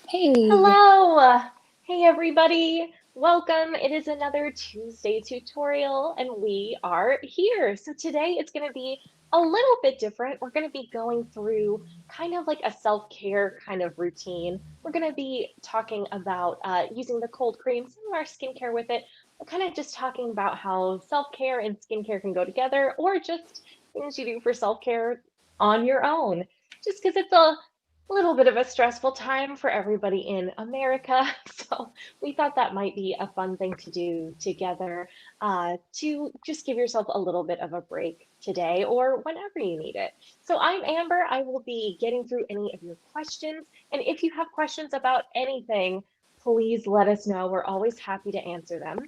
Hey, Hello! Hey everybody! Welcome. It is another Tuesday tutorial and we are here. So today it's going to be a little bit different. We're going to be going through kind of like a self-care kind of routine. We're going to be talking about using the cold cream, some of our skincare with it. We're kind of just talking about how self-care and skincare can go together or just things you do for self-care on your own. Just because it's a little bit of a stressful time for everybody in America. So we thought that might be a fun thing to do together to just give yourself a little bit of a break today or whenever you need it. So I'm Amber. I will be getting through any of your questions. And if you have questions about anything, please let us know. We're always happy to answer them.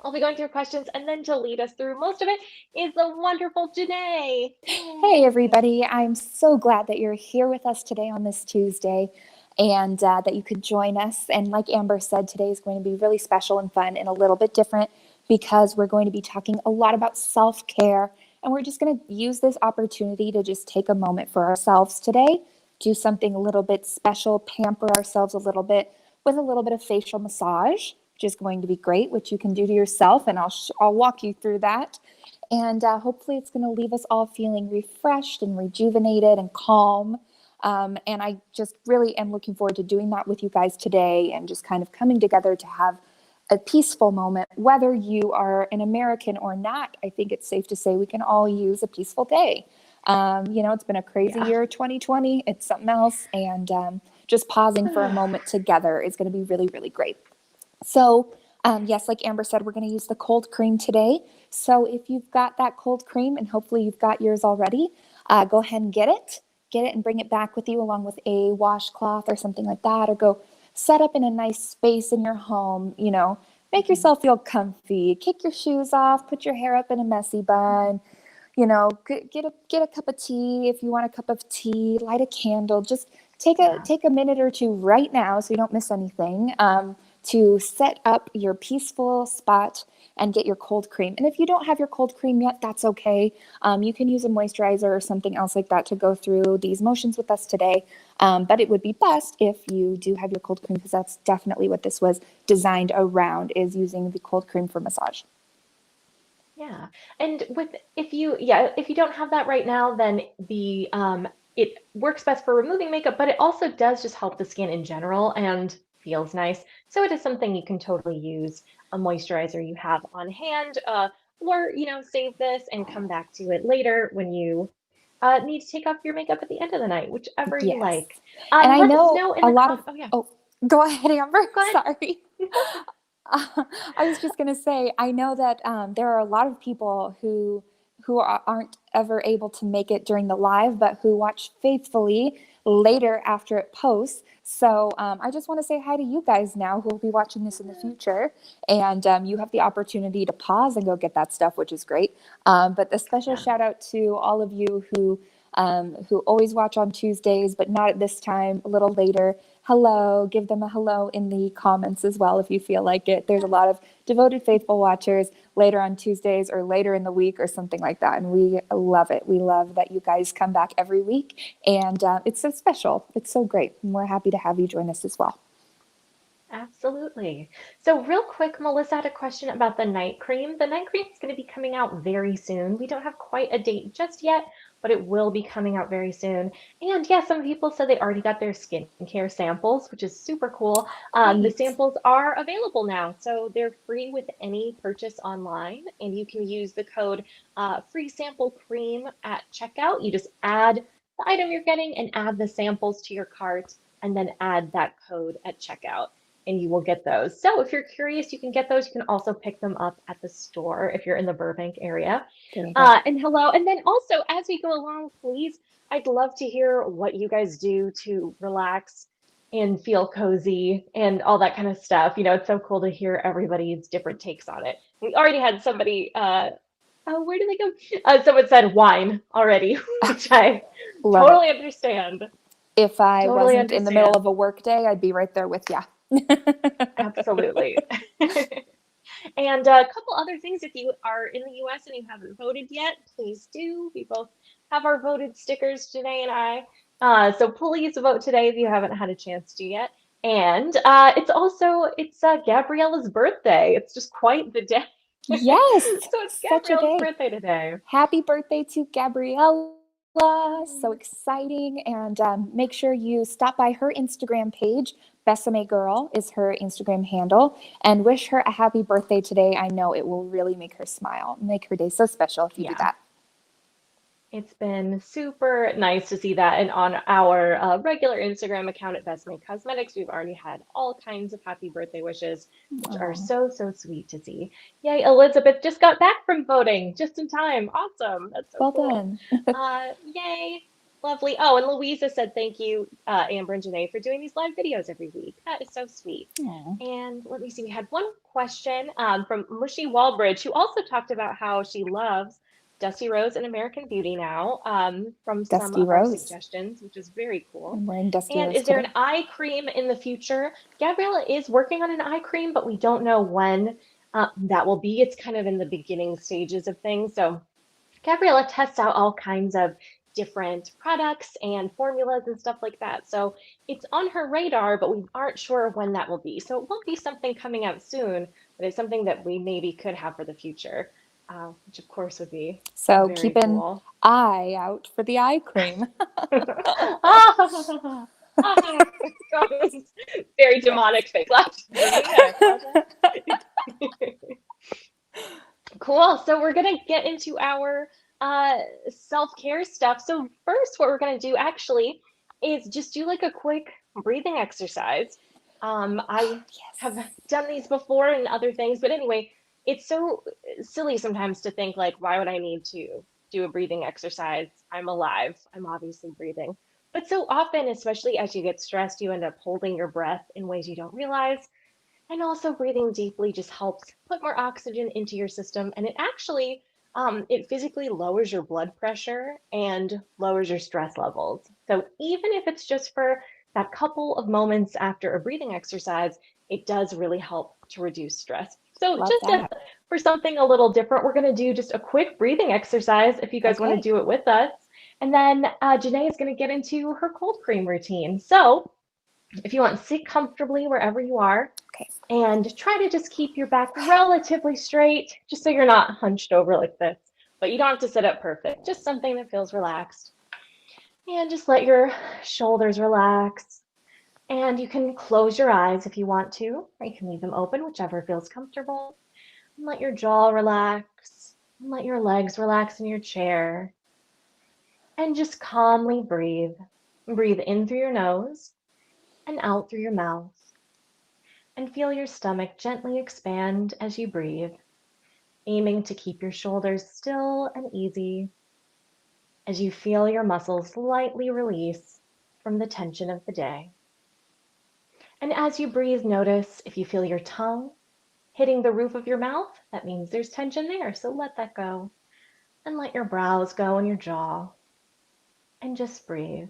I'll be going through questions, and then to lead us through most of it is the wonderful Janae. hey, Yay! everybody. I'm so glad that you're here with us today on this Tuesday and that you could join us. And like Amber said, today is going to be really special and fun and a little bit different because we're going to be talking a lot about self care. And we're just going to use this opportunity to just take a moment for ourselves today, do something a little bit special, pamper ourselves a little bit with a little bit of facial massage, which is going to be great, which you can do to yourself. And I'll walk you through that. And hopefully, it's going to leave us all feeling refreshed and rejuvenated and calm. And I just really am looking forward to doing that with you guys today and just kind of coming together to have a peaceful moment. Whether you are an American or not, I think it's safe to say we can all use a peaceful day. It's been a crazy Yeah. year, 2020. It's something else. And just pausing for a moment together is going to be really, really great. So, yes, like Amber said, we're going to use the cold cream today. So, if you've got that cold cream, and hopefully you've got yours already, go ahead and get it. Get it and bring it back with you along with a washcloth or something like that, or go set up in a nice space in your home. Make Mhm. yourself feel comfy. Kick your shoes off, put your hair up in a messy bun. Get a cup of tea if you want a cup of tea. Light a candle. Just Yeah. take a minute or two right now so you don't miss anything. To set up your peaceful spot and get your cold cream. And if you don't have your cold cream yet, that's okay. You can use a moisturizer or something else like that to go through these motions with us today. But it would be best if you do have your cold cream because that's definitely what this was designed around, is using the cold cream for massage. Yeah. And with if you don't have that right now, then the it works best for removing makeup, but it also does just help the skin in general and feels nice. So it is something you can totally use a moisturizer you have on hand, or save this and come back to it later when you need to take off your makeup at the end of the night, whichever you Yes. like. And I Let us know know in a the lot of, oh yeah, oh, go ahead, Amber. go ahead. Sorry. I was just going to say, I know that there are a lot of people who aren't ever able to make it during the live, but who watch faithfully later after it posts. So I just want to say hi to you guys now who will be watching this in the future, and you have the opportunity to pause and go get that stuff, which is great. But a special Yeah. shout out to all of you who always watch on Tuesdays, but not at this time, a little later. Hello, give them a hello in the comments as well if you feel like it. There's a lot of devoted, faithful watchers later on Tuesdays or later in the week or something like that. And we love it. We love that you guys come back every week. And it's so special. It's so great. And we're happy to have you join us as well. Absolutely. So, real quick, Melissa had a question about the night cream. The night cream is going to be coming out very soon. We don't have quite a date just yet, but it will be coming out very soon. And yeah, some people said they already got their skincare samples, which is super cool. The Great. samples are available now, so they're free with any purchase online, and you can use the code free sample cream at checkout. You just add the item you're getting and add the samples to your cart, and then add that code at checkout and you will get those. So if you're curious, you can get those. You can also pick them up at the store if you're in the Burbank area. There you go. And hello. And then also, as we go along, please, I'd love to hear what you guys do to relax and feel cozy and all that kind of stuff. It's so cool to hear everybody's different takes on it. We already had somebody, oh, where did they go? Someone said wine already, which I Love it. totally understand. If I Totally wasn't in the middle understand. of a work day, I'd be right there with you. Absolutely. And a couple other things, if you are in the US and you haven't voted yet, please do. We both have our voted stickers, Janae and I. So please vote today if you haven't had a chance to yet. And it's Gabriella's birthday. It's just quite the day. Yes, So it's such a Gabriella's day. birthday today. Happy birthday to Gabriella. So Mm. exciting. And make sure you stop by her Instagram page. Bésame Girl is her Instagram handle. And wish her a happy birthday today. I know it will really make her smile, make her day so special if you do Yeah. that. It's been super nice to see that. And on our regular Instagram account at Best Made Cosmetics, we've already had all kinds of happy birthday wishes, which are Oh, so, so sweet to see. Yay, Elizabeth just got back from voting just in time. Awesome. That's so well cool. done. Yay. Lovely. Oh, and Louisa said thank you, Amber and Janae, for doing these live videos every week. That is so sweet. Oh, And let me see, we had one question from Mushy Wallbridge, who also talked about how she loves Dusty Rose and American Beauty now, from some Dusty of our Rose. suggestions, which is very cool. I'm wearing Dusty And Rose is there an today. eye cream in the future? Gabriella is working on an eye cream, but we don't know when that will be. It's kind of in the beginning stages of things. So Gabriella tests out all kinds of different products and formulas and stuff like that. So it's on her radar, but we aren't sure when that will be. So it won't be something coming out soon, but it's something that we maybe could have for the future, which of course would be So very keep an cool. eye out for the eye cream. Ah, ah, very demonic fake laugh for me. I apologize. Cool. So we're gonna get into our self-care stuff. So first, what we're gonna do actually is just do like a quick breathing exercise. I have Yes. done these before and other things, but anyway, it's so silly sometimes to think like, why would I need to do a breathing exercise? I'm alive. I'm obviously breathing. But so often, especially as you get stressed, you end up holding your breath in ways you don't realize. And also breathing deeply just helps put more oxygen into your system. And it actually, it physically lowers your blood pressure and lowers your stress levels. So even if it's just for that couple of moments after a breathing exercise, it does really help to reduce stress. So Love that. for something a little different, we're going to do just a quick breathing exercise if you guys want to Okay. do it with us. And then Janae is going to get into her cold cream routine. So if you want, sit comfortably wherever you are Okay. and try to just keep your back relatively straight, just so you're not hunched over like this. But you don't have to sit up perfect, just something that feels relaxed. And just let your shoulders relax. And you can close your eyes if you want to, or you can leave them open, whichever feels comfortable. And let your jaw relax. And let your legs relax in your chair. And just calmly breathe. Breathe in through your nose and out through your mouth. And feel your stomach gently expand as you breathe, aiming to keep your shoulders still and easy as you feel your muscles lightly release from the tension of the day. And as you breathe, notice if you feel your tongue hitting the roof of your mouth, that means there's tension there, so let that go. And let your brows go and your jaw, and just breathe.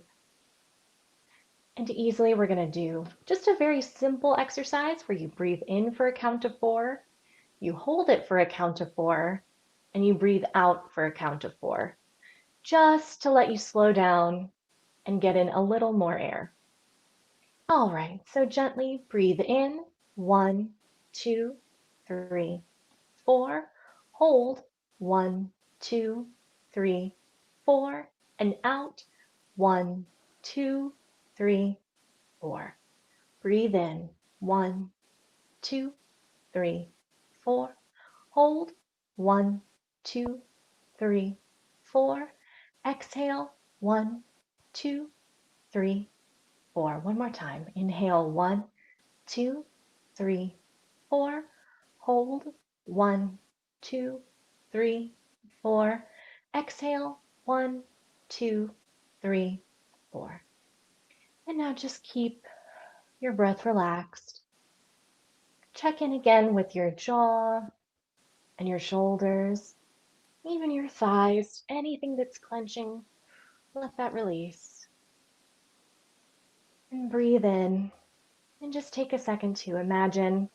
And easily, we're going to do just a very simple exercise where you breathe in for a count of 4, you hold it for a count of 4, and you breathe out for a count of 4, just to let you slow down and get in a little more air. All right, so gently breathe in. 1, 2, 3, 4. Hold. 1, 2, 3, 4. And out. 1, 2, 3, 4. Breathe in. 1, 2, 3, 4. Hold. 1, 2, 3, 4. Exhale. 1, 2, 3, 4. One more time. Inhale. 1, 2, 3, 4. Hold. 1, 2, 3, 4. Exhale. 1, 2, 3, 4. And now just keep your breath relaxed. Check in again with your jaw and your shoulders, even your thighs, anything that's clenching, let that release. And breathe in and just take a second to imagine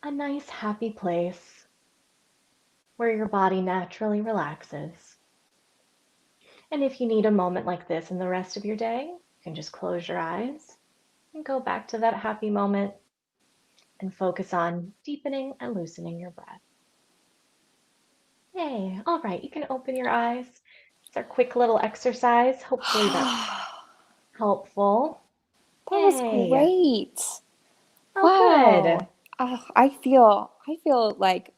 a nice, happy place where your body naturally relaxes. And if you need a moment like this in the rest of your day, you can just close your eyes And go back to that happy moment and focus on deepening and loosening your breath. Yay. All right, you can open your eyes. It's our quick little exercise. Hopefully that's helpful. That was Yay. great. Oh, good. Wow. I feel like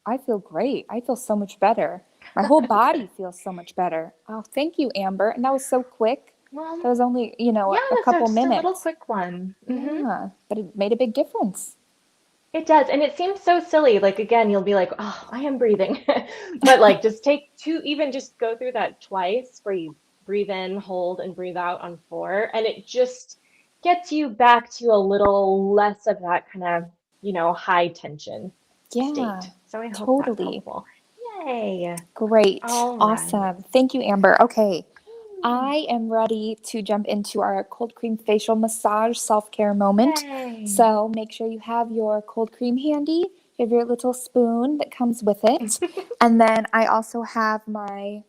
I feel great. I feel so much better. My whole body feels so much better. Oh, thank you, Amber. And that was so quick. Well, That was only, yeah, a so couple just a little minutes. quick one. Yeah, but it made a big difference. It does, and it seems so silly. Like again, you'll be like, "Oh, I am breathing," but like just take two, even just go through that twice, where you breathe in, hold, and breathe out on four, and it just gets you back to a little less of that kind of, high tension Yeah, state. So I hope that's totally. helpful. Yay! Great. All right. Awesome. Thank you, Amber. Okay. Hmm. I am ready to jump into our cold cream facial massage self care moment. Yay! So make sure you have your cold cream handy. You have your little spoon that comes with it. And then I also have my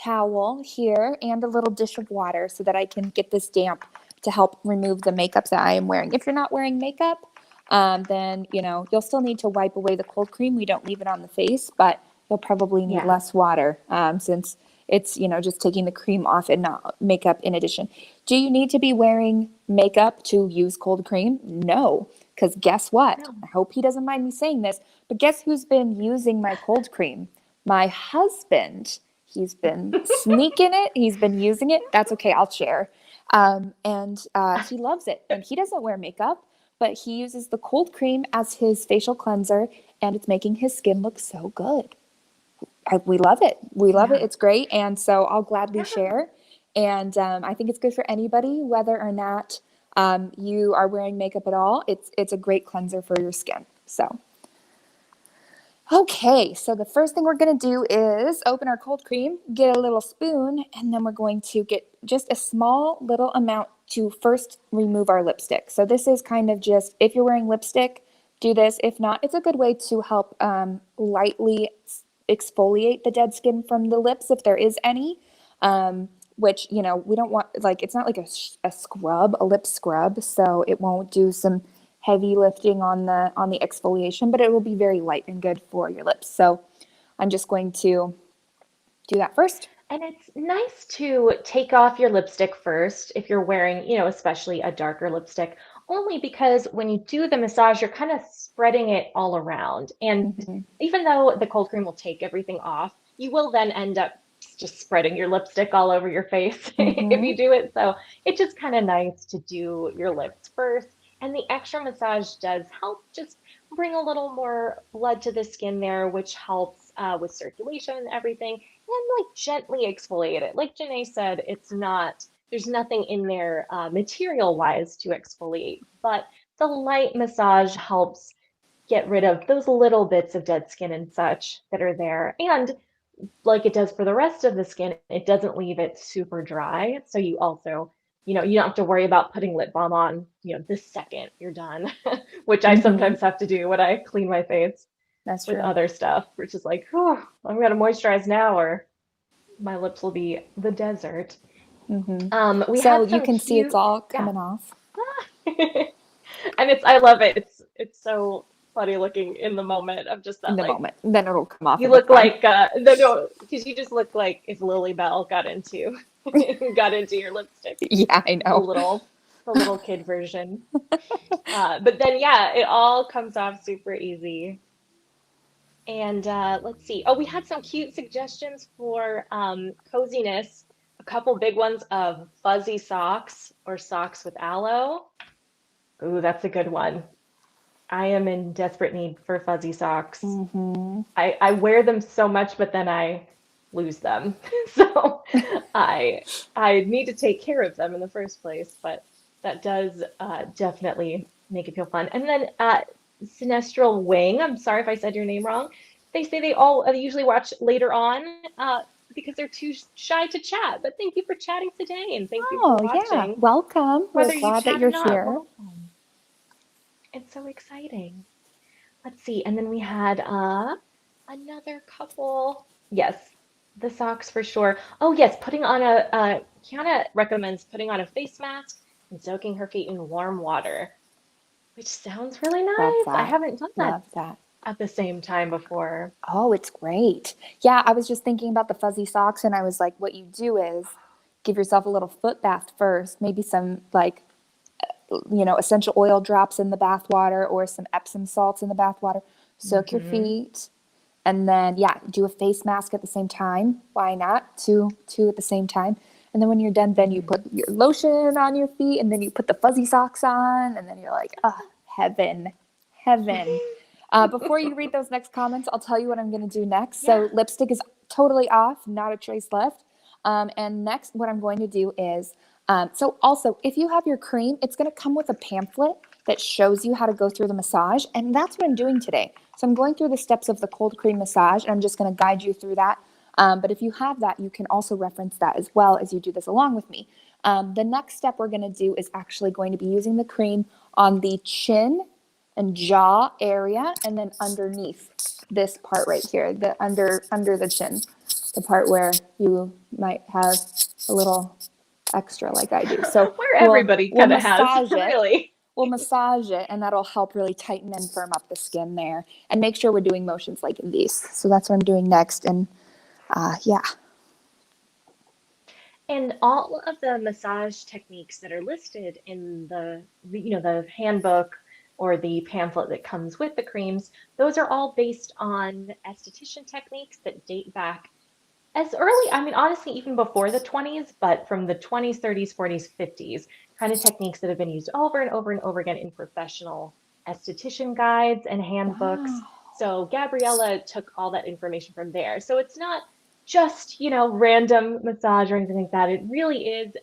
towel here and a little dish of water so that I can get this damp to help remove the makeup that I am wearing. If you're not wearing makeup, then you'll still need to wipe away the cold cream. We don't leave it on the face, but you'll probably need Yeah. less water since it's just taking the cream off and not makeup in addition. Do you need to be wearing makeup to use cold cream? No, because guess what? No. I hope he doesn't mind me saying this, but guess who's been using my cold cream? My husband. He's been sneaking it. He's been using it. That's okay. I'll share. And he loves it. And he doesn't wear makeup, but he uses the cold cream as his facial cleanser, and it's making his skin look so good. We love it. We love it. Yeah. It's great. And so I'll gladly Yeah. share. And I think it's good for anybody, whether or not you are wearing makeup at all. It's a great cleanser for your skin. So. Okay, so the first thing we're going to do is open our cold cream, get a little spoon, and then we're going to get just a small little amount to first remove our lipstick. So this is kind of just, if you're wearing lipstick, do this. If not, it's a good way to help lightly exfoliate the dead skin from the lips if there is any. Which, we don't want, like, it's not like a scrub, a lip scrub, so it won't do some heavy lifting on the exfoliation, but it will be very light and good for your lips. So I'm just going to do that first. And it's nice to take off your lipstick first if you're wearing, especially a darker lipstick, only because when you do the massage, you're kind of spreading it all around. And Hmm. even though the cold cream will take everything off, you will then end up just spreading your lipstick all over your face if Hmm. you do it. So it's just kind of nice to do your lips first. And the extra massage does help just bring a little more blood to the skin there, which helps with circulation and everything and like gently exfoliate it. Like Janae said, there's nothing in there material wise to exfoliate, but the light massage helps get rid of those little bits of dead skin and such that are there. And like it does for the rest of the skin, it doesn't leave it super dry. So you also, you don't have to worry about putting lip balm on, the second you're done, which I Hmm. sometimes have to do when I clean my face That's with true. other stuff, which is like, whew, I'm gonna moisturize now or my lips will be the desert. Hmm. We So have you some can see it's cute, all yeah. coming off And I love it. It's so funny looking in the moment of just in that, the like, moment. Then it'll come off you and look look fine. like, no, because you just look like if Lily Bell got into, got into your lipstick, Yeah, I the know. little, the little kid version. But then, yeah, it all comes off super easy. And let's see. Oh, we had some cute suggestions for coziness. A couple big ones of fuzzy socks or socks with aloe. Ooh, that's a good one. I am in desperate need for fuzzy socks. Hmm. I wear them so much, but then I lose them. So I I need to take care of them in the first place, but that does definitely make it feel fun. And then Sinestral Wing, I'm sorry if I said your name wrong. They say they all usually watch later on because they're too shy to chat. But thank you for chatting today and thank you for Oh, yeah. watching, Welcome. We're whether you glad that chat or you're not. here. Welcome. It's so exciting. Let's see. And then we had another couple. Yes, the socks for sure. Oh, yes, putting on Kiana recommends putting on a face mask and soaking her feet in warm water, which sounds really Love nice. I that. haven't done that Love that. at the same time before. Oh, it's great. Yeah, I was just thinking about the fuzzy socks, and I was like, what you do is give yourself a little foot bath first, maybe some like, essential oil drops in the bath water or some Epsom salts in the bath water. Soak your Hmm. feet, and then yeah, do a face mask at the same time. Why not? Two at the same time. And then when you're done, then you put Hmm. your lotion on your feet, and then you put the fuzzy socks on, and then you're like, oh, heaven, heaven. Before you read those next comments, I'll tell you what I'm going to do next. Yeah. So lipstick is totally off, not a trace left. And next, what I'm going to do is, so also, if you have your cream, it's going to come with a pamphlet that shows you how to go through the massage. And that's what I'm doing today. So I'm going through the steps of the cold cream massage, and I'm just going to guide you through that. But if you have that, you can also reference that as well as you do this along with me. The next step we're going to do is actually going to be using the cream on the chin and jaw area, and then underneath this part right here, the under the chin, the part where you might have a little extra like I do. So Where we'll everybody we'll kind of has, massage it. really. We'll massage it, and that'll help really tighten and firm up the skin there, and make sure we're doing motions like in these. So that's what I'm doing next, and yeah. And all of the massage techniques that are listed in the handbook or the pamphlet that comes with the creams, those are all based on esthetician techniques that date back as early, I mean, honestly, even before the 20s, but from the 20s, 30s, 40s, 50s, kind of techniques that have been used over and over and over again in professional esthetician guides and handbooks. Wow. So Gabriella took all that information from there. So it's not just, random massage or anything like that. It really is,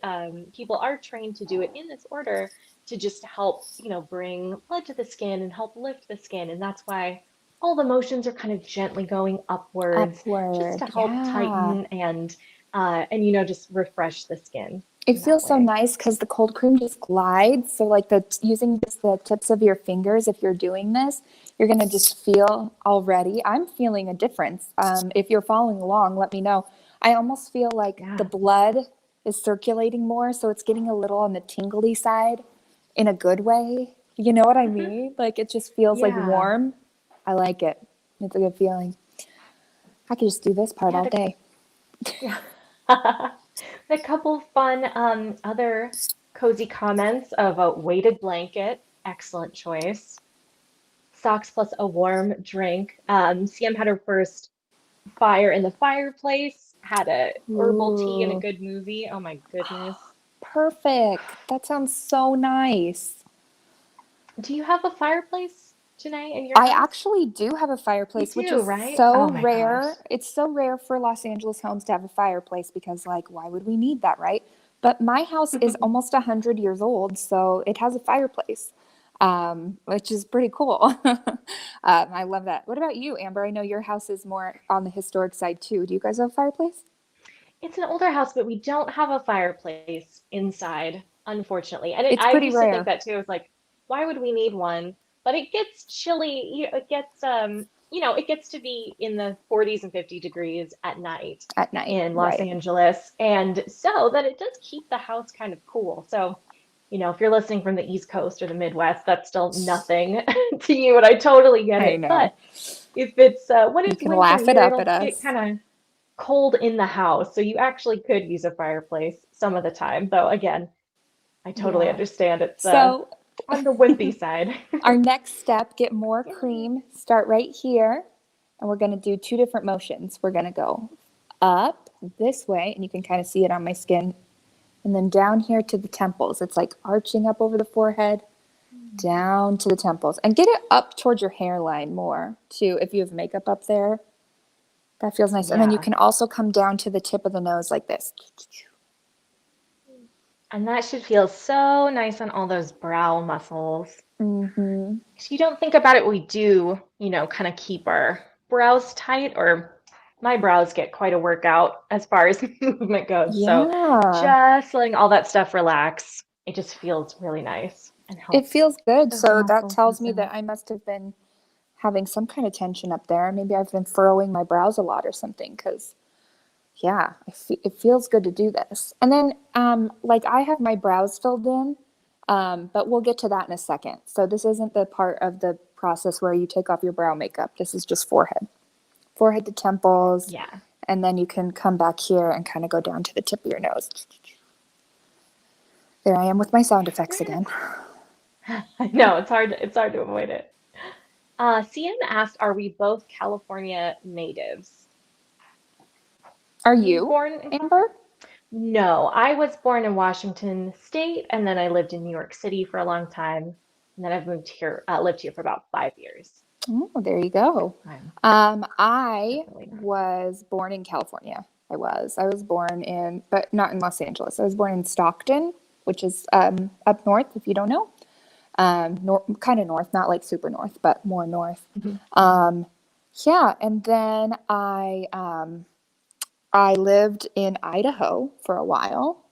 people are trained to do it in this order to just help, bring blood to the skin and help lift the skin. And that's why all the motions are kind of gently going upwards just Upward, to help yeah. tighten and just refresh the skin It in that feels so way. nice because the cold cream just glides. So like using just the tips of your fingers, if you're doing this, you're gonna just feel already. I'm feeling a difference. If you're following along, let me know. I almost feel like the Yeah. blood is circulating more, so it's getting a little on the tingly side in a good way. You know what I Hmm. mean? Like it just feels like Yeah. warm. I like it. It's a good feeling. I could just do this part Yeah. all day. Yeah. A couple fun other cozy comments of a weighted blanket. Excellent choice. Socks plus a warm drink. CM had her first fire in the fireplace, had a herbal tea and a Ooh, good movie. Oh my goodness. perfect. That sounds so nice. Do you have a fireplace, Janae, in your I house? actually do have a You fireplace, which do, is right? Oh so my gosh. rare. It's so rare for Los Angeles homes to have a fireplace because, like, why would we need that, right? But my house is almost 100 years old, so it has a fireplace, which is pretty cool. I love that. What about you, Amber? I know your house is more on the historic side too. Do you guys have a fireplace? It's an older house, but we don't have a fireplace inside, unfortunately. And It's I pretty used to think rare that too. I was like, why would we need one? But it gets chilly. It gets to be in the 40s and 50 degrees at night at night, in Los right? Angeles. And so that it does keep the house kind of cool. So, if you're listening from the East Coast or the Midwest, that's still nothing to you, and I totally get I it. But know. if it's when You it's can winter laugh it here, up at it'll get us. kind of cold in the house, so you actually could use a fireplace some of the time. Though again, I totally Yeah. understand it's So on the wimpy side. our next step, get more Yay. cream, start right here, and we're gonna do two different motions. We're gonna go up this way, and you can kind of see it on my skin, and then down here to the temples. It's like arching up over the forehead, down to the temples, and get it up towards your hairline more too. If you have makeup up there, that feels nice. And then you Yeah, can also come down to the tip of the nose like this. and that should feel so nice on all those brow muscles. Mm-hmm. If you don't think about it, we do, kind of keep our brows tight, or my brows get quite a workout as far as movement goes. So Yeah. just letting all that stuff relax, it just feels really nice and It helps feels good. those So that muscles tells me loosen that up. I must have been having some kind of tension up there. Maybe I've been furrowing my brows a lot or something because, yeah, it feels good to do this. And then, like, I have my brows filled in. But we'll get to that in a second. So this isn't the part of the process where you take off your brow makeup. This is just forehead. Forehead to temples, Yeah. and then you can come back here and kind of go down to the tip of your nose. There I am with my sound effects again. I know it's hard to avoid it. CM asked, "Are we both California natives?" Are Were you you, born in California? Amber? No, I was born in Washington State, and then I lived in New York City for a long time, and then I've lived here for about 5 years. Oh, there you go. I'm I definitely not. was born in California. I was born in, but not in Los Angeles. I was born in Stockton, which is up north, if you don't know. Kind of north, not like super north, but more north. Mhm. Um, yeah, and then I lived in Idaho for a while,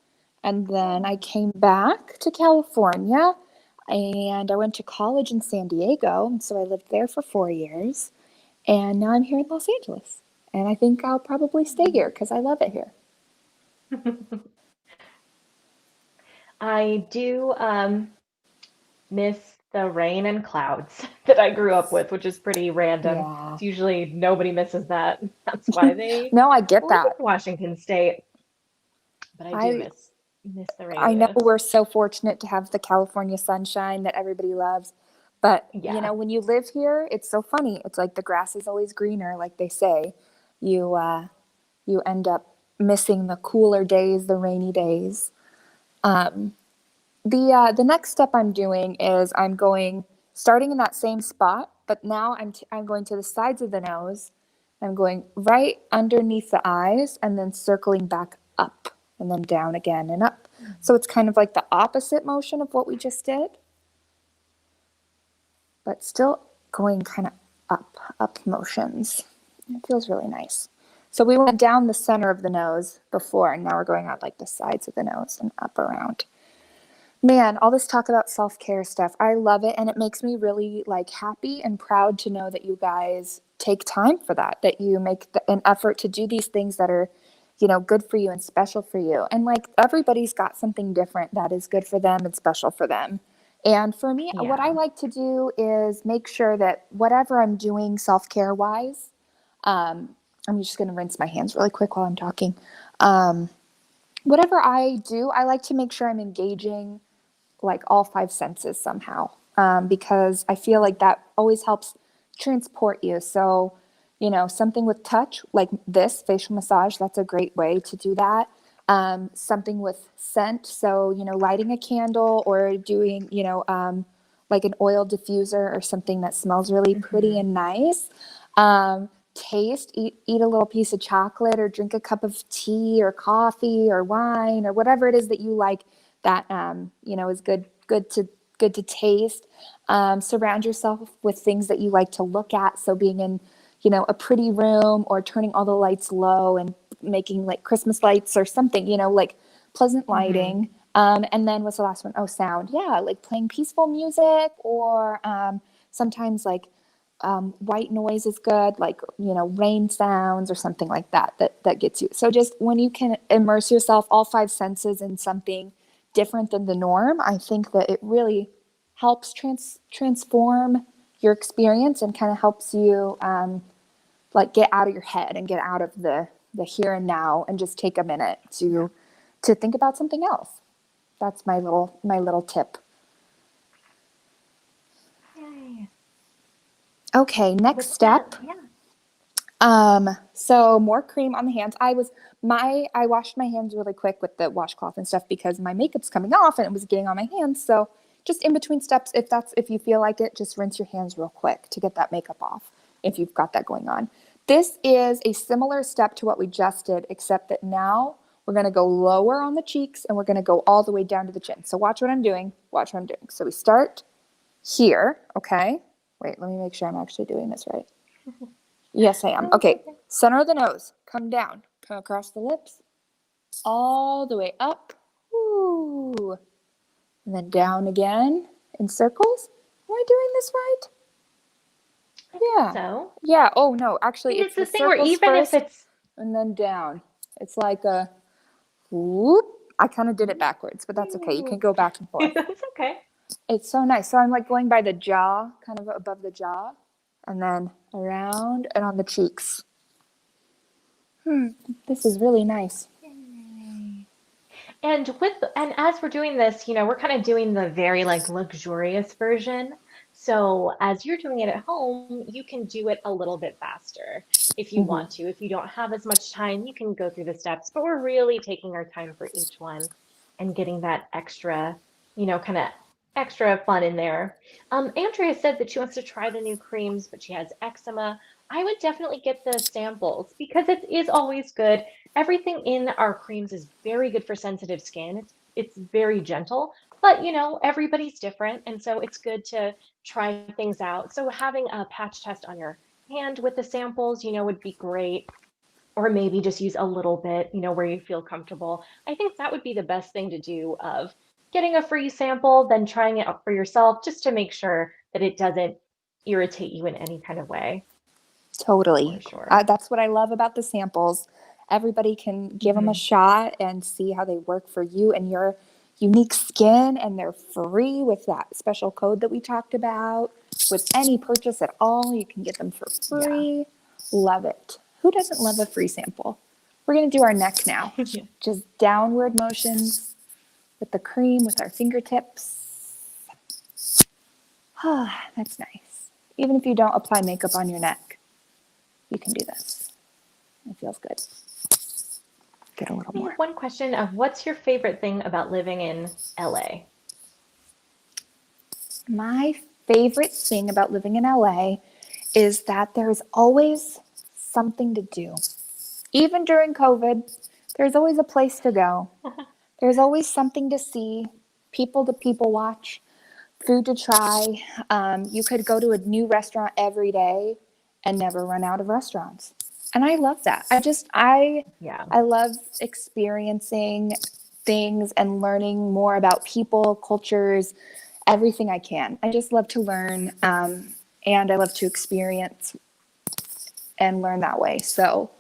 and then I Oh, came back to California, and I went to college in San Diego, and so I lived there for 4 years, and now I'm here in Los Angeles, and I think I'll probably stay here because I love it here. I do miss the rain and clouds that I grew up with, which is pretty random. Yeah. It's usually nobody misses that. That's why they No, I get live that. in Washington State. But I do I miss the I know raininess. we're so fortunate to have the California sunshine that everybody loves. But, Yeah. when you live here, it's so funny. It's like the grass is always greener, like they say. You you end up missing the cooler days, the rainy days. The next step I'm doing is I'm going starting in that same spot, but now I'm going to the sides of the nose. I'm going right underneath the eyes and then circling back up and then down again and up. So it's kind of like the opposite motion of what we just did, but still going kind of up motions. It feels really nice. So we went down the center of the nose before, and now we're going out like the sides of the nose and up around. Man, all this talk about self-care stuff, I love it, and it makes me really like happy and proud to know that you guys take time for that, that you make an effort to do these things that are, good for you and special for you. And like everybody's got something different that is good for them and special for them. And for me, what I Yeah. like to do is make sure that whatever I'm doing self-care wise, um, I'm just going to rinse my hands really quick while I'm talking. Um, Whatever I do, I like to make sure I'm engaging like all five senses somehow, because I feel like that always helps transport you. So, something with touch, like this facial massage, that's a great way to do that. Something with scent, so, lighting a candle or doing, like an oil diffuser or something that smells really pretty Hmm. and nice. Taste, eat a little piece of chocolate or drink a cup of tea or coffee or wine or whatever it is that you like that is good to taste. Surround yourself with things that you like to look at. So being in a pretty room or turning all the lights low and making like Christmas lights or something, like pleasant Hmm. lighting. And then what's the last one? Oh, sound. Yeah, like playing peaceful music or sometimes like white noise is good, like rain sounds or something like that. That gets you. So just when you can immerse yourself, all five senses in something different than the norm, I think that it really helps transform your experience and kind of helps you like get out of your head and get out of the here and now and just take a minute Yeah. to think about something else. That's my little tip. Yay. Okay, next With that, step. yeah. So more cream on the hands. I washed my hands really quick with the washcloth and stuff because my makeup's coming off and it was getting on my hands. So just in between steps, if you feel like it, just rinse your hands real quick to get that makeup off if you've got that going on. This is a similar step to what we just did, except that now we're gonna go lower on the cheeks and we're gonna go all the way down to the chin. So watch what I'm doing. Watch what I'm doing. So we start here, okay? Wait, let me make sure I'm actually doing this right. Yes, I am. No, it's Okay, okay. center of the nose, come down, come across the lips, all the way up, ooh, and then down again in circles. Am I doing this right? I think Yeah. so. Yeah, oh no, actually And it's it's the this thing where circles even if first it's and then down. It's like a whoop. I kind of did it backwards, but that's okay. You can go back and forth. That's okay. It's so nice. So I'm like going by the jaw, kind of above the jaw, and then around and on the cheeks. This is really nice. And as we're doing this, we're kind of doing the very like luxurious version. So as you're doing it at home, you can do it a little bit faster if you Hmm. want to. If you don't have as much time, you can go through the steps, but we're really taking our time for each one and getting that extra, kind of extra fun in there. Andrea said that she wants to try the new creams, but she has eczema. I would definitely get the samples because it is always good. Everything in our creams is very good for sensitive skin. It's very gentle, but everybody's different, and so it's good to try things out. So having a patch test on your hand with the samples, would be great. Or maybe just use a little bit, where you feel comfortable. I think that would be the best thing to do of getting a free sample, then trying it out for yourself just to make sure that it doesn't irritate you in any kind of way, for Totally. sure. That's what I love about the samples. Everybody can give them a Hmm. shot and see how they work for you and your unique skin, and they're free with that special code that we talked about. With any purchase at all, you can get them for Yeah. free. Love it. Who doesn't love a free sample? We're going to do our neck now. Just downward motions with the cream with our fingertips. Ah, that's nice. Even if you don't apply makeup on your neck, you can do this. It feels good. Get a little We have more. one question of what's your favorite thing about living in LA? My favorite thing about living in LA is that there's always something to do. Even during COVID, there's always a place to go. There's always something to see, people to people watch, food to try. You could go to a new restaurant every day and never run out of restaurants. And I love that. Yeah. I love experiencing things and learning more about people, cultures, everything I can. I just love to learn, and I love to experience and learn that way. So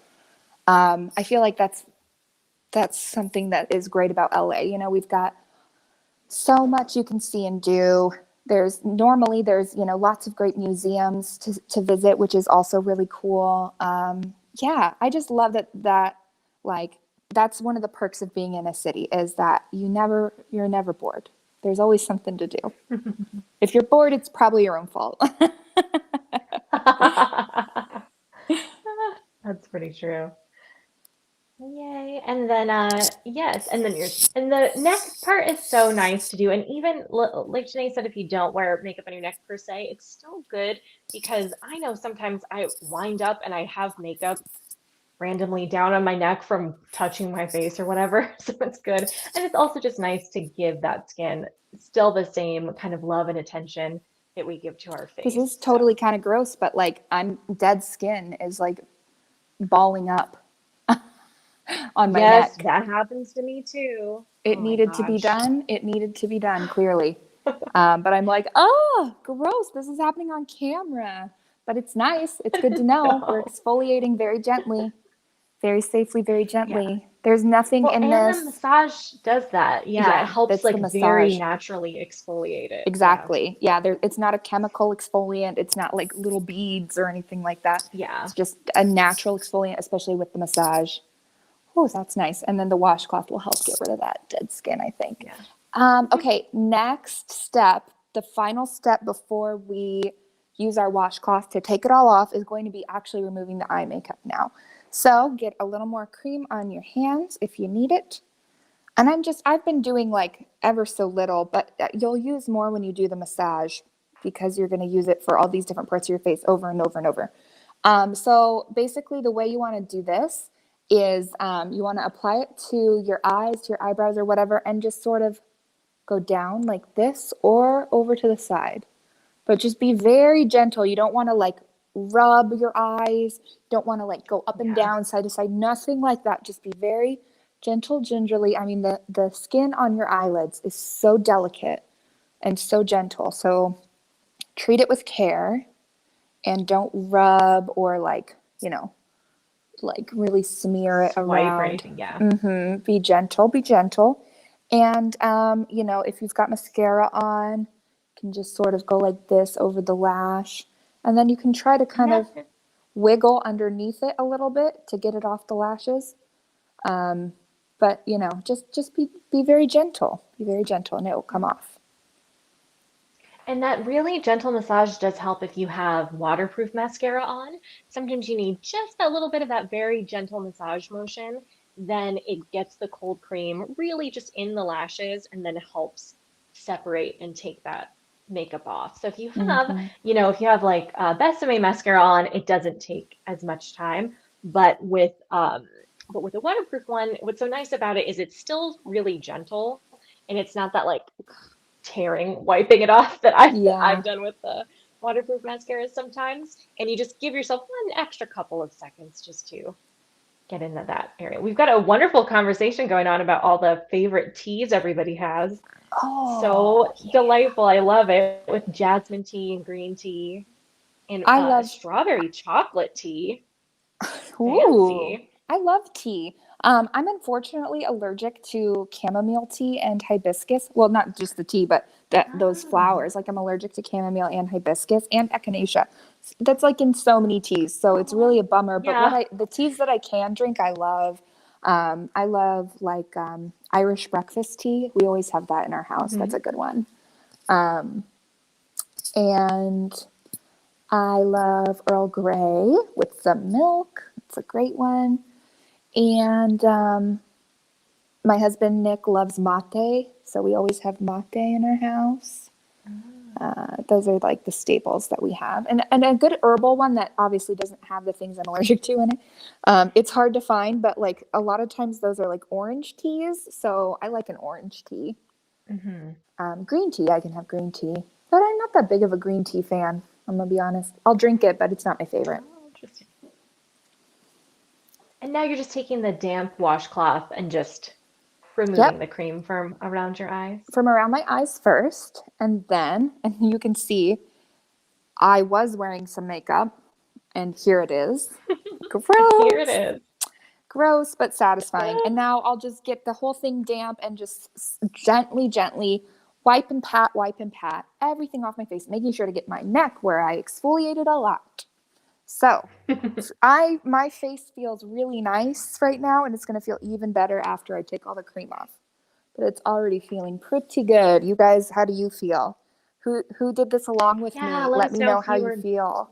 I feel like that's something that is great about LA. We've got so much you can see and do. There's lots of great museums to visit, which is also really cool. Yeah, I just love that like that's one of the perks of being in a city is that you're never bored. There's always something to do. If you're bored, it's probably your own fault. That's pretty true. Yay. And then yes, and then and the neck part is so nice to do. And even like Janae said, if you don't wear makeup on your neck per se, it's still good because I know sometimes I wind up and I have makeup randomly down on my neck from touching my face or whatever. So it's good. And it's also just nice to give that skin still the same kind of love and attention that we give to our This face. is So totally kind of gross, but like I'm dead skin is like balling up on my yes, neck. that happens to me too. It Oh my needed to be gosh. done. It needed to be done, clearly. But I'm like, oh, gross. This is happening on camera. But it's nice. It's good to know. We're No. exfoliating very gently, very safely, very Yeah. gently. There's nothing Well, in and the this. massage does that. Yeah, it Yeah, helps that's the like very massage. naturally exfoliate it. Yeah. Exactly. Yeah, it's not a chemical exfoliant. It's not like little beads or anything like that. Yeah. It's just a natural exfoliant, especially with the massage. Oh, that's nice. And then the washcloth will help get rid of that dead skin, I think. Yeah. Okay, next step, the final step before we use our washcloth to take it all off is going to be actually removing the eye makeup now. So get a little more cream on your hands if you need it. And I've been doing like ever so little, but you'll use more when you do the massage because you're going to use it for all these different parts of your face over and over and over. So basically, the way you want to do this is you want to apply it to your eyes, to your eyebrows, or whatever, and just sort of go down like this or over to the side. But just be very gentle. You don't want to like rub your eyes. You don't want to like go up and Yeah. down, side to side, nothing like that. Just be very gentle, gingerly. I mean, the skin on your eyelids is so delicate and so gentle. So treat it with care and don't rub or like, like really smear it Swipe or around. anything, yeah. Be gentle, be gentle. And, if you've got mascara on, you can just sort of go like this over the lash. And then you can try to kind Yeah. of wiggle underneath it a little bit to get it off the lashes. But, just be very gentle. Be very gentle and it will come off. And that really gentle massage does help if you have waterproof mascara on. Sometimes you need just a little bit of that very gentle massage motion. Then it gets the cold cream really just in the lashes and then helps separate and take that makeup off. So if you have, Hmm. if you have like Bésame mascara on, it doesn't take as much time. But with a waterproof one, what's so nice about it is it's still really gentle and it's not that like tearing, wiping it off that I've Yeah. done with the waterproof mascaras sometimes. And you just give yourself one extra couple of seconds just to get into that area. We've got a wonderful conversation going on about all the favorite teas everybody has. Oh, So delightful. I love it with jasmine tea and green tea and I love strawberry chocolate tea. Ooh, Fancy. I love tea. I'm unfortunately allergic to chamomile tea and hibiscus. Well, not just the tea, but those Ah, flowers. Like I'm allergic to chamomile and hibiscus and echinacea. That's like in so many teas, so it's really a oh, bummer. But yeah. the teas that I can drink, I love. I love like Irish breakfast tea. We always have that in our house. That's Hmm. a good one. And I love Earl Grey with some milk. It's a great one. And my husband Nick loves mate, so we always have mate in our house. Those are like the staples that we have, and a good herbal one that obviously doesn't have the things I'm allergic to in it. It's hard to find, but like a lot of times those are like orange teas, so I like an orange tea. Hmm. Green tea, I can have green tea, but I'm not that big of a green tea fan. I'm gonna be honest. I'll drink it, but it's not my favorite. Oh, interesting. And now you're just taking the damp washcloth and just removing Yep, the cream from around your eyes. from around my eyes first, and you can see I was wearing some makeup, and here it is. And here it Gross, is. gross, but satisfying. And now I'll just get the whole thing damp and just gently, gently wipe and pat everything off my face, making sure to get my neck where I exfoliated a lot. So my face feels really nice right now, and it's going to feel even better after I take all the cream off. But it's already feeling pretty good. You guys, how do you feel? Who did this along with Yeah, me? let Let us me know know if how you you were. feel.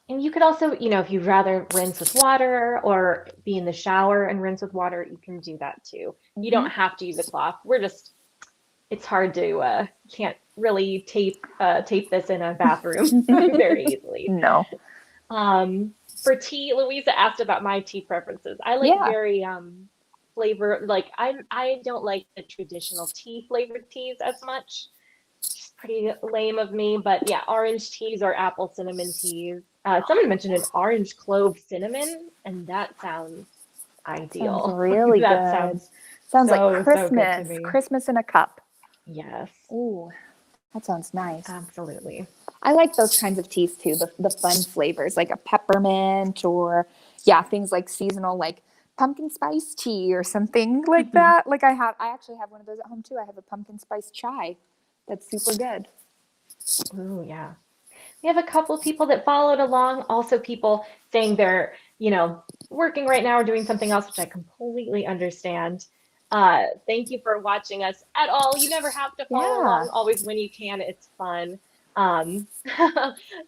And you could also, if you'd rather rinse with water or be in the shower and rinse with water, you can do that too. You Hmm. don't have to use a cloth. It's hard to, can't really tape this in a bathroom very easily. No. For tea, Louisa asked about my tea preferences. I like Yeah. very flavor, like I don't like the traditional tea flavored teas as much. Just pretty lame of me, but yeah, orange teas or apple cinnamon teas. Someone mentioned an orange clove cinnamon, and that sounds Sounds ideal. really That good. sounds Sounds like so good to Christmas. me. Christmas in a cup. Yes, Ooh, that sounds nice. absolutely. I like those kinds of teas too, the fun flavors like a peppermint or yeah, things like seasonal like pumpkin spice tea or something like that. Like I actually have one of those at home too. I have a pumpkin spice chai. That's super good. Ooh, yeah. We have a couple of people that followed along, also people saying they're, working right now or doing something else, which I completely understand. Thank you for watching us at all. You never have to follow Yeah. along, always when you can. It's fun. Um,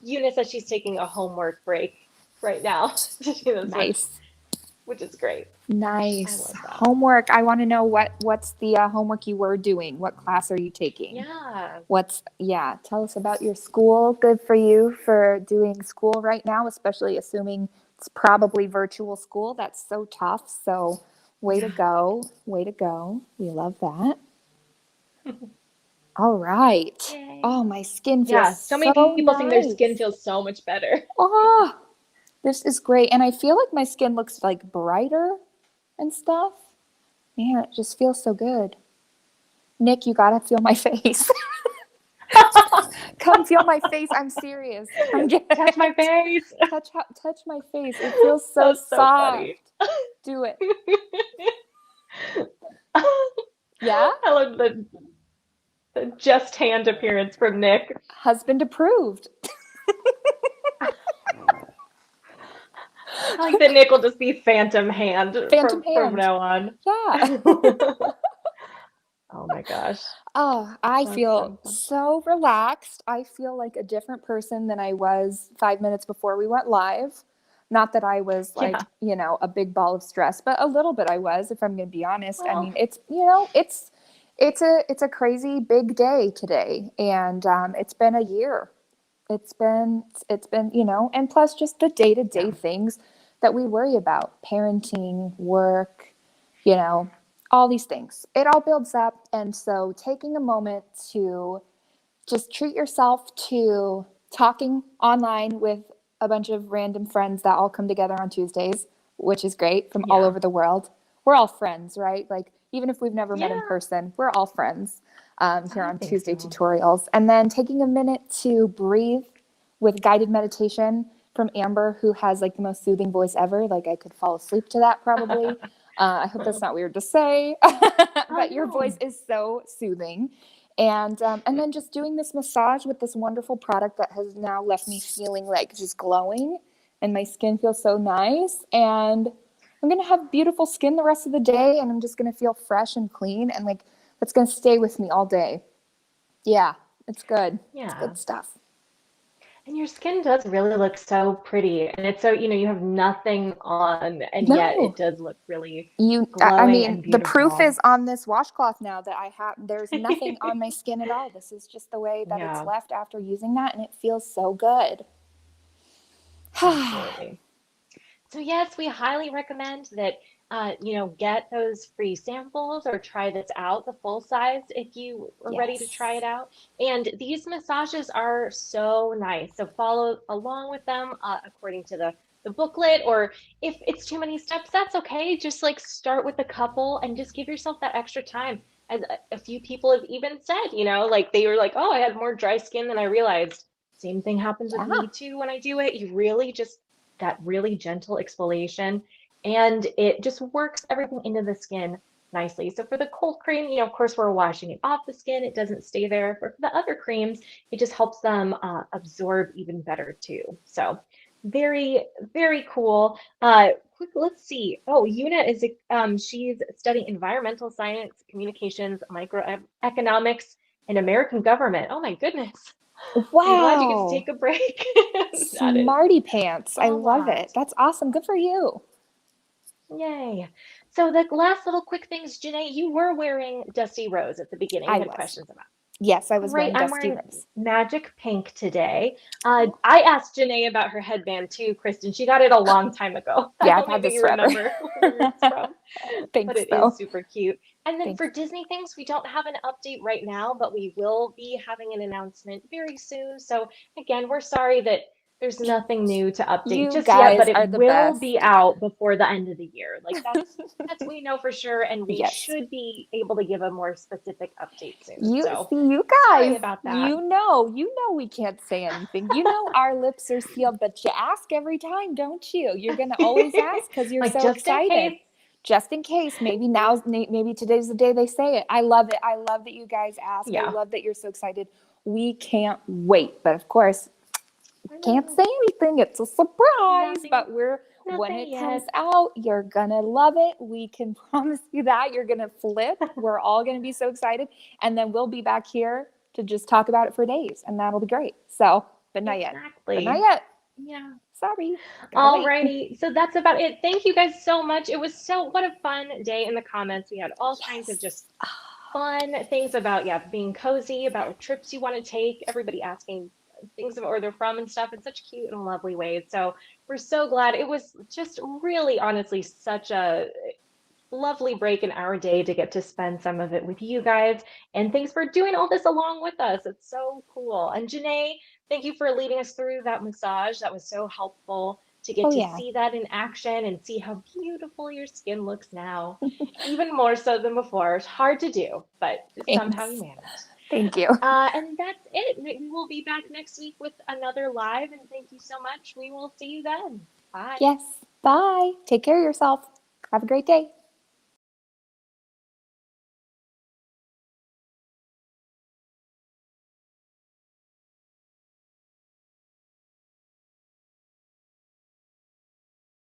Eunice says she's taking a homework break right now to do this, Nice. which is great. I Nice. love that. Homework. I want to know what's the homework you were doing? What class are you taking? Yeah. Yeah, tell us about your school. Good for you for doing school right now, especially assuming it's probably virtual school. That's so tough. So, way to Yeah. go. Way to go. We love that. All right. Yay. Oh, my skin feels Yeah. So many so people saying their skin nice. feels so much better. Oh, this is great. And I feel like my skin looks like brighter and stuff. Man, it just feels so good. Nick, you gotta feel my face. Come feel my face. I'm serious. Come get Touch my it. face. Touch my face. It feels so That's so soft. funny. Do it. Yeah? I love the just hand appearance from Nick. Husband approved. I like that Nick will just be phantom hand Phantom from hand. now on. Yeah. Oh my gosh. Oh, I That's feel so fun. so relaxed. I feel like a different person than I was 5 minutes before we went live. Not that I was like, Yeah. a big ball of stress, but a little bit I was, if I'm going to be honest. I Well, mean, it's a crazy big day today, and it's been a year. It's been, and plus just the yeah. day-to-day things that we worry about, parenting, work, you know, all these things. It all builds up. And so taking a moment to just treat yourself to talking online with a bunch of random friends that all come together on Tuesdays, which is great, from all Yeah. over the world. We're all friends, right? Like, even if we've never met in Yeah. person, we're all friends here I on think Tuesday so. tutorials. And then taking a minute to breathe with guided meditation from Amber, who has like the most soothing voice ever. Like, I could fall asleep to that probably. I hope that's not weird to say, Oh but your voice no. is so soothing. And then just doing this massage with this wonderful product that has now left me feeling like just glowing, and my skin feels so nice. And I'm gonna have beautiful skin the rest of the day, and I'm just gonna feel fresh and clean, and like it's gonna stay with me all day. Yeah, it's good. It's Yeah. good stuff. And your skin does really look so pretty. And it's so, you have nothing on, and yet it No, does look really I glowing mean, and the proof beautiful. is on this washcloth now that I have. There's nothing on my skin at all. This is just the way that it's Yeah, left after using that, and it feels so good. absolutely. So yes, we highly recommend that get those free samples or try this out, the full size, if you are ready to try it Yes. out. And these massages are so nice. So follow along with them according to the booklet, or if it's too many steps, that's okay. Just like start with a couple and just give yourself that extra time. As a few people have even said, like they were like, oh, I had more dry skin than I realized. Same thing happens with Yeah. me too when I do it. You really just that really gentle exfoliation, and it just works everything into the skin nicely. So for the cold cream, of course, we're washing it off the skin. It doesn't stay there. For the other creams, it just helps them absorb even better too. So very, very cool. Let's see. Oh, Una is she's studying environmental science, communications, microeconomics, and American government. Oh my goodness. I'm glad you get to Wow. take a break. That is Smarty pants. a I love lot. it. That's awesome. Good for you. Yay. So the last little quick things, Janae, you were wearing Dusty Rose at the beginning. I You had was. questions about. Yes, I was Great. wearing I'm Dusty wearing Rose. magic pink today. Oh. I asked Janae about her headband too, Kristen. She got it a long time ago. I Yeah, I've don't had think that this you forever. remember where it's from, but Thanks, it is though. super cute. And then Thanks. for Disney things, we don't have an update right now, but we will be having an announcement very soon. So again, we're sorry that there's nothing new to update You just yet, guys but are it the will be best. out before the end of the year. Like that's we know for sure, and we Yes. should be able to give a more specific update soon. You So see, you sorry guys, about that. you know we can't say anything. You know our lips are sealed, but you ask every time, don't you? You're gonna always ask because you're Like so just in excited. case. Just in case, maybe today's the day they say it. I love it. I love that you guys ask. I Yeah. love that you're so excited. We can't wait. But of course, I can't know. say anything. It's a surprise, Nothing. but when Nothing it comes yet. out, you're gonna love it. We can promise you that. You're gonna flip. We're all gonna be so excited. And then we'll be back here to just talk about it for days, and that'll be great. So, but not yet. But not Exactly. yet. Yeah. Sorry. Gotta wait. Alrighty. So that's about it. Thank you guys so much. It was what a fun day in the comments. We had all kinds of Yes. just fun things about, yeah, being cozy, about trips you want to take, everybody asking things about where they're from and stuff in such cute and lovely ways. So we're so glad. It was just really, honestly, such a lovely break in our day to get to spend some of it with you guys. And thanks for doing all this along with us. It's so cool. And Janae, thank you for leading us through that massage. That was so helpful to get Oh, to yeah. see that in action and see how beautiful your skin looks now, even more so than before. It's hard to do, but somehow you Thanks. managed. Thank you. And that's it. We will be back next week with another live. And thank you so much. We will see you then. Bye. Yes. Bye. Take care of yourself. Have a great day.